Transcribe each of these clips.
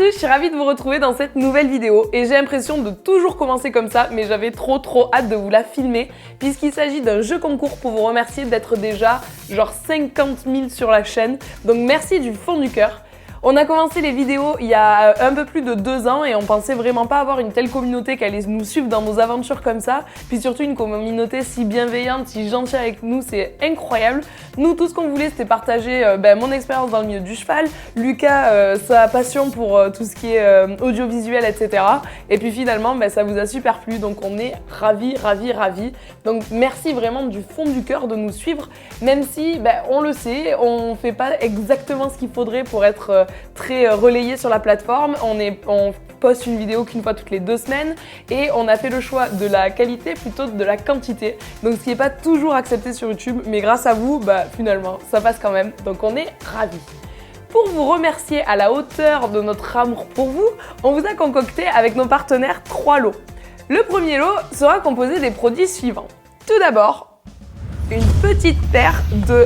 tous, je suis ravie de vous retrouver dans cette nouvelle vidéo et j'ai l'impression de toujours commencer comme ça, mais j'avais trop hâte de vous la filmer puisqu'il s'agit d'un jeu concours pour vous remercier d'être déjà genre 50 000 sur la chaîne, donc merci du fond du cœur. On a commencé les vidéos il y a un peu plus de 2 ans et on pensait vraiment pas avoir une telle communauté qui allait nous suivre dans nos aventures comme ça. Puis surtout une communauté si bienveillante, si gentille avec nous, c'est incroyable. Nous, tout ce qu'on voulait, c'était partager mon expérience dans le milieu du cheval, Lucas, sa passion pour tout ce qui est audiovisuel, etc. Et puis finalement, ça vous a super plu, donc on est ravis. Donc merci vraiment du fond du cœur de nous suivre, même si on le sait, on fait pas exactement ce qu'il faudrait pour être très relayé sur la plateforme. On poste une vidéo qu'une fois toutes les 2 semaines et on a fait le choix de la qualité plutôt que de la quantité. Donc ce qui n'est pas toujours accepté sur YouTube, mais grâce à vous, finalement, ça passe quand même. Donc on est ravis. Pour vous remercier à la hauteur de notre amour pour vous, on vous a concocté avec nos partenaires 3 lots. Le premier lot sera composé des produits suivants. Tout d'abord, une petite paire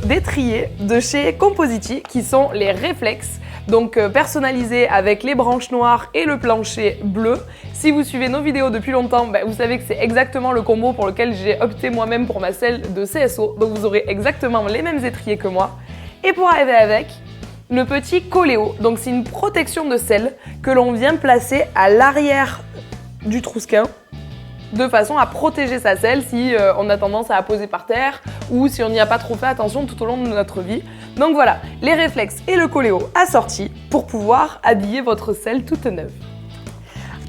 d'étriers de chez Compositi qui sont les Reflex, donc personnalisés avec les branches noires et le plancher bleu. Si vous suivez nos vidéos depuis longtemps, vous savez que c'est exactement le combo pour lequel j'ai opté moi-même pour ma selle de CSO, donc vous aurez exactement les mêmes étriers que moi. Et pour arriver avec, le petit Coléo, donc c'est une protection de selle que l'on vient placer à l'arrière du trousquin, de façon à protéger sa selle si on a tendance à la poser par terre ou si on n'y a pas trop fait attention tout au long de notre vie. Donc voilà, les réflexes et le Coléo assortis pour pouvoir habiller votre selle toute neuve.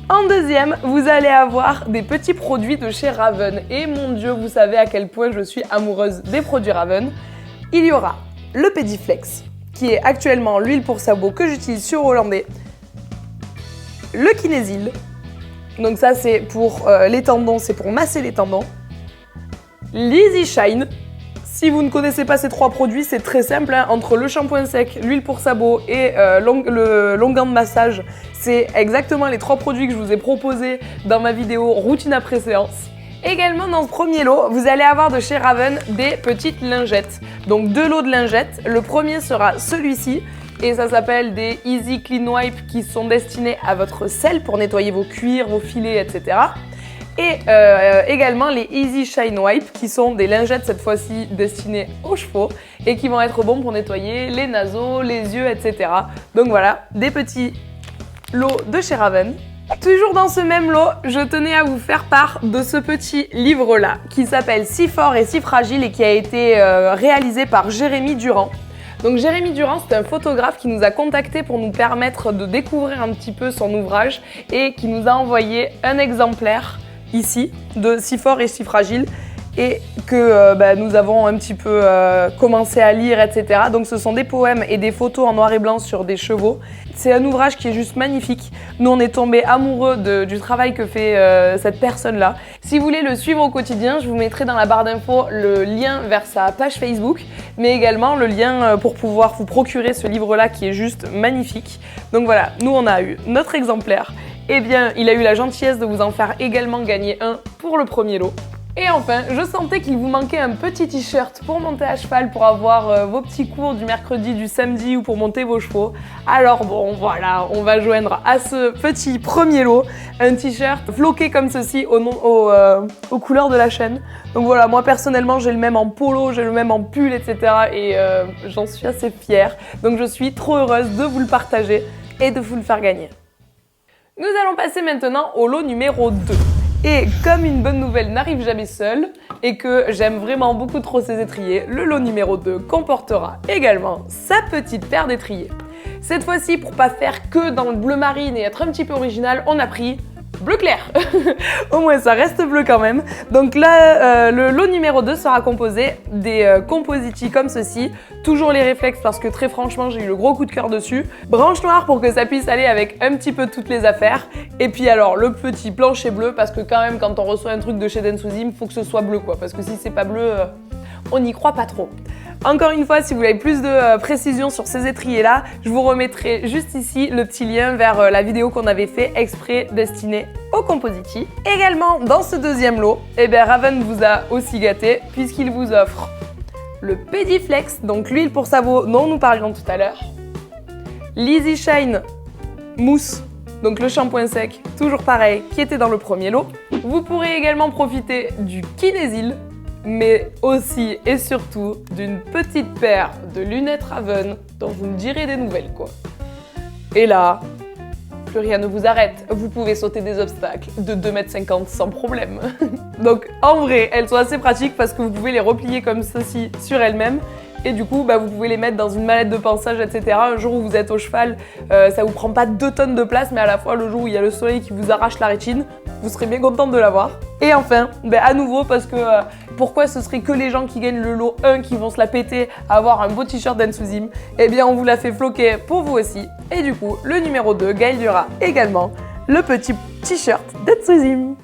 En deuxième, vous allez avoir des petits produits de chez Raven. Et mon Dieu, vous savez à quel point je suis amoureuse des produits Raven. Il y aura le Pediflex, qui est actuellement l'huile pour sabot que j'utilise sur Hollandais. Le Kinesil. Donc ça c'est pour les tendons, c'est pour masser les tendons. L'Easy Shine. Si vous ne connaissez pas ces 3 produits, c'est très simple. Entre le shampoing sec, l'huile pour sabot et le longuant de massage, c'est exactement les 3 produits que je vous ai proposés dans ma vidéo routine après séance. Également dans ce premier lot, vous allez avoir de chez Raven des petites lingettes. Donc 2 lots de lingettes. Le premier sera celui-ci. Et ça s'appelle des Easy Clean Wipe qui sont destinés à votre selle pour nettoyer vos cuirs, vos filets, etc. Et également les Easy Shine Wipe qui sont des lingettes cette fois-ci destinées aux chevaux et qui vont être bons pour nettoyer les naseaux, les yeux, etc. Donc voilà, des petits lots de chez Raven. Toujours dans ce même lot, je tenais à vous faire part de ce petit livre-là qui s'appelle Si fort et si fragile et qui a été réalisé par Jérémy Durand. Donc Jérémy Durand, c'est un photographe qui nous a contactés pour nous permettre de découvrir un petit peu son ouvrage et qui nous a envoyé un exemplaire ici de Si fort et si fragile et que nous avons un petit peu commencé à lire, etc. Donc ce sont des poèmes et des photos en noir et blanc sur des chevaux. C'est un ouvrage qui est juste magnifique. Nous, on est tombés amoureux du travail que fait cette personne-là. Si vous voulez le suivre au quotidien, je vous mettrai dans la barre d'infos le lien vers sa page Facebook, mais également le lien pour pouvoir vous procurer ce livre-là qui est juste magnifique. Donc voilà, nous, on a eu notre exemplaire. Eh bien, il a eu la gentillesse de vous en faire également gagner un pour le premier lot. Et enfin, je sentais qu'il vous manquait un petit t-shirt pour monter à cheval, pour avoir vos petits cours du mercredi, du samedi ou pour monter vos chevaux. Alors bon, voilà, on va joindre à ce petit premier lot un t-shirt floqué comme ceci aux couleurs de la chaîne. Donc voilà, moi personnellement, j'ai le même en polo, j'ai le même en pull, etc. Et j'en suis assez fière. Donc je suis trop heureuse de vous le partager et de vous le faire gagner. Nous allons passer maintenant au lot numéro 2. Et comme une bonne nouvelle n'arrive jamais seule et que j'aime vraiment beaucoup trop ces étriers, le lot numéro 2 comportera également sa petite paire d'étriers. Cette fois-ci, pour pas faire que dans le bleu marine et être un petit peu original, on a pris bleu clair. Au moins ça reste bleu quand même. Donc là, le lot numéro 2 sera composé des Compositi comme ceci. Toujours les réflexes parce que très franchement j'ai eu le gros coup de cœur dessus. Branche noire pour que ça puisse aller avec un petit peu toutes les affaires. Et puis alors le petit plancher bleu parce que quand même quand on reçoit un truc de chez Densuzim, faut que ce soit bleu quoi. Parce que si c'est pas bleu, on n'y croit pas trop. Encore une fois, si vous voulez plus de précision sur ces étriers-là, je vous remettrai juste ici le petit lien vers la vidéo qu'on avait fait exprès destinée aux Compositi. Également, dans ce deuxième lot, Raven vous a aussi gâté puisqu'il vous offre le Pediflex, donc l'huile pour sabot dont nous parlions tout à l'heure, l'Easy Shine Mousse, donc le shampoing sec, toujours pareil, qui était dans le premier lot. Vous pourrez également profiter du Kinesil, mais aussi et surtout d'une petite paire de lunettes Raven dont vous me direz des nouvelles quoi. Et là, plus rien ne vous arrête, vous pouvez sauter des obstacles de 2,50 m sans problème. Donc en vrai, elles sont assez pratiques parce que vous pouvez les replier comme ceci sur elles-mêmes. Et du coup, vous pouvez les mettre dans une mallette de pansage, etc. Un jour où vous êtes au cheval, ça vous prend pas 2 tonnes de place, mais à la fois le jour où il y a le soleil qui vous arrache la rétine, vous serez bien contente de l'avoir. Et enfin, à nouveau, parce que pourquoi ce serait que les gens qui gagnent le lot 1 qui vont se la péter à avoir un beau t-shirt d'Ensuzim, eh bien on vous l'a fait floquer pour vous aussi. Et du coup, le numéro 2 gagnera également le petit t-shirt d'Ensuzim.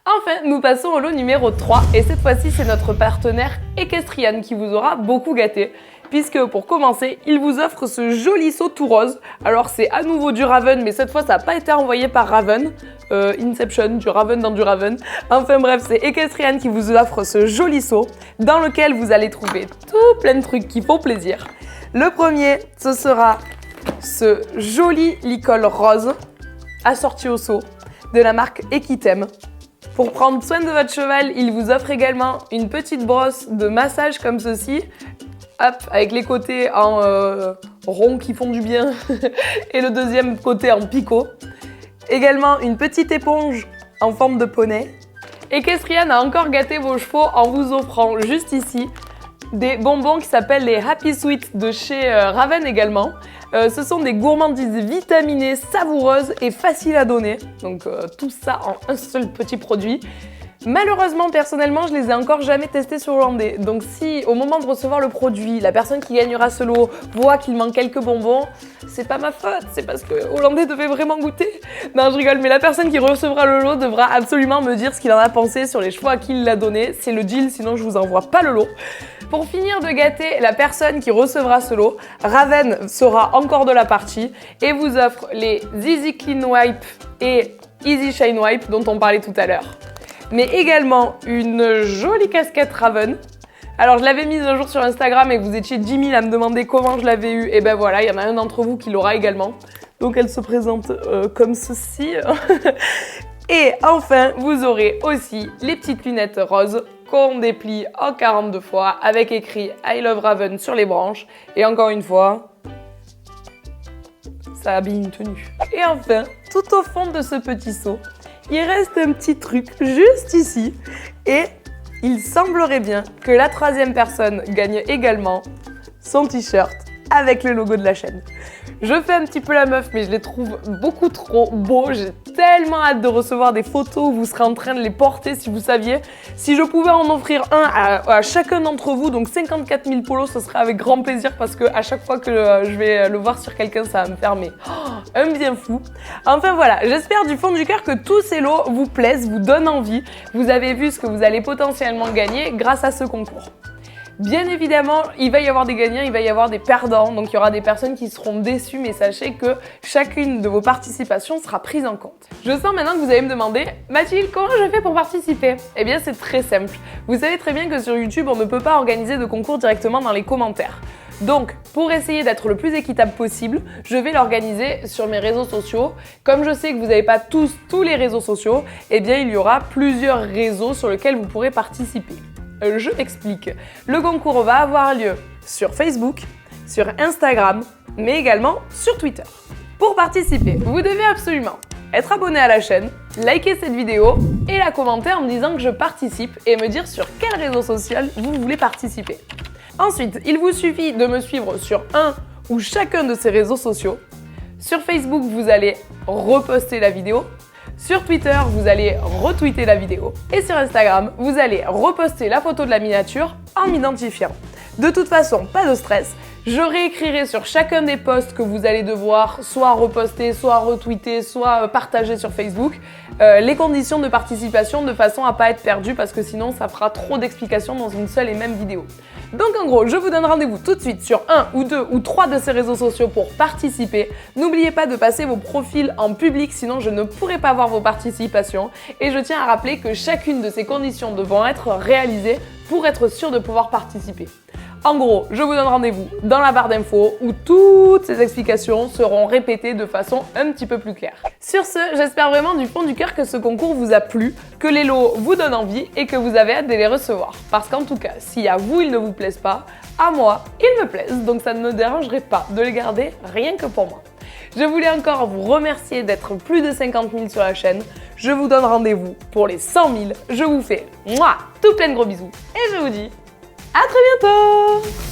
Enfin, nous passons au lot numéro 3 et cette fois-ci, c'est notre partenaire Equestrian qui vous aura beaucoup gâté puisque pour commencer, il vous offre ce joli seau tout rose. Alors c'est à nouveau du Raven, mais cette fois, ça n'a pas été envoyé par Raven. Inception, du Raven dans du Raven. Enfin bref, c'est Equestrian qui vous offre ce joli seau dans lequel vous allez trouver tout plein de trucs qui font plaisir. Le premier, ce sera ce joli licol rose assorti au seau de la marque Equitem. Pour prendre soin de votre cheval, il vous offre également une petite brosse de massage comme ceci, hop, avec les côtés en rond qui font du bien et le deuxième côté en picot. Également une petite éponge en forme de poney. Equestrian a encore gâté vos chevaux en vous offrant juste ici des bonbons qui s'appellent les Happy Sweet de chez Raven également. Ce sont des gourmandises vitaminées, savoureuses et faciles à donner. Donc tout ça en un seul petit produit. Malheureusement, personnellement, je les ai encore jamais testés sur Hollandais. Donc si au moment de recevoir le produit, la personne qui gagnera ce lot voit qu'il manque quelques bonbons, c'est pas ma faute, c'est parce que Hollandais devait vraiment goûter. Non, je rigole, mais la personne qui recevra le lot devra absolument me dire ce qu'il en a pensé sur les chevaux à qui il l'a donné. C'est le deal, sinon je vous envoie pas le lot. Pour finir de gâter la personne qui recevra ce lot, Raven sera encore de la partie et vous offre les Easy Clean Wipe et Easy Shine Wipe dont on parlait tout à l'heure. Mais également une jolie casquette Raven. Alors je l'avais mise un jour sur Instagram et vous étiez 10 000 à me demander comment je l'avais eue. Et ben voilà, il y en a un d'entre vous qui l'aura également. Donc elle se présente comme ceci. Et enfin, vous aurez aussi les petites lunettes roses qu'on déplie en 42 fois avec écrit I Love Raven sur les branches. Et encore une fois, ça habille une tenue. Et enfin, tout au fond de ce petit seau, il reste un petit truc juste ici et il semblerait bien que la troisième personne gagne également son t-shirt avec le logo de la chaîne. Je fais un petit peu la meuf, mais je les trouve beaucoup trop beaux. J'ai tellement hâte de recevoir des photos où vous serez en train de les porter si vous saviez. Si je pouvais en offrir un à chacun d'entre vous, donc 54 000 polos, ce serait avec grand plaisir parce que à chaque fois que je vais le voir sur quelqu'un, ça va me faire un bien fou. Enfin voilà, j'espère du fond du cœur que tous ces lots vous plaisent, vous donnent envie. Vous avez vu ce que vous allez potentiellement gagner grâce à ce concours. Bien évidemment, il va y avoir des gagnants, il va y avoir des perdants, donc il y aura des personnes qui seront déçues, mais sachez que chacune de vos participations sera prise en compte. Je sens maintenant que vous allez me demander « Mathilde, comment je fais pour participer ?» Eh bien, c'est très simple. Vous savez très bien que sur YouTube, on ne peut pas organiser de concours directement dans les commentaires. Donc, pour essayer d'être le plus équitable possible, je vais l'organiser sur mes réseaux sociaux. Comme je sais que vous n'avez pas tous les réseaux sociaux, eh bien, il y aura plusieurs réseaux sur lesquels vous pourrez participer. Je m'explique. Le concours va avoir lieu sur Facebook, sur Instagram, mais également sur Twitter. Pour participer, vous devez absolument être abonné à la chaîne, liker cette vidéo et la commenter en me disant que je participe et me dire sur quel réseau social vous voulez participer. Ensuite, il vous suffit de me suivre sur un ou chacun de ces réseaux sociaux. Sur Facebook, vous allez reposter la vidéo. Sur Twitter, vous allez retweeter la vidéo. Et sur Instagram, vous allez reposter la photo de la miniature en m'identifiant. De toute façon, pas de stress. Je réécrirai sur chacun des posts que vous allez devoir soit reposter, soit retweeter, soit partager sur Facebook, les conditions de participation de façon à pas être perdu parce que sinon ça fera trop d'explications dans une seule et même vidéo. Donc en gros, je vous donne rendez-vous tout de suite sur un ou deux ou trois de ces réseaux sociaux pour participer. N'oubliez pas de passer vos profils en public, sinon je ne pourrai pas voir vos participations. Et je tiens à rappeler que chacune de ces conditions devront être réalisées pour être sûr de pouvoir participer. En gros, je vous donne rendez-vous dans la barre d'infos où toutes ces explications seront répétées de façon un petit peu plus claire. Sur ce, j'espère vraiment du fond du cœur que ce concours vous a plu, que les lots vous donnent envie et que vous avez hâte de les recevoir. Parce qu'en tout cas, si à vous ils ne vous plaisent pas, à moi ils me plaisent, donc ça ne me dérangerait pas de les garder rien que pour moi. Je voulais encore vous remercier d'être plus de 50 000 sur la chaîne. Je vous donne rendez-vous pour les 100 000. Je vous fais tout plein de gros bisous et je vous dis à très bientôt!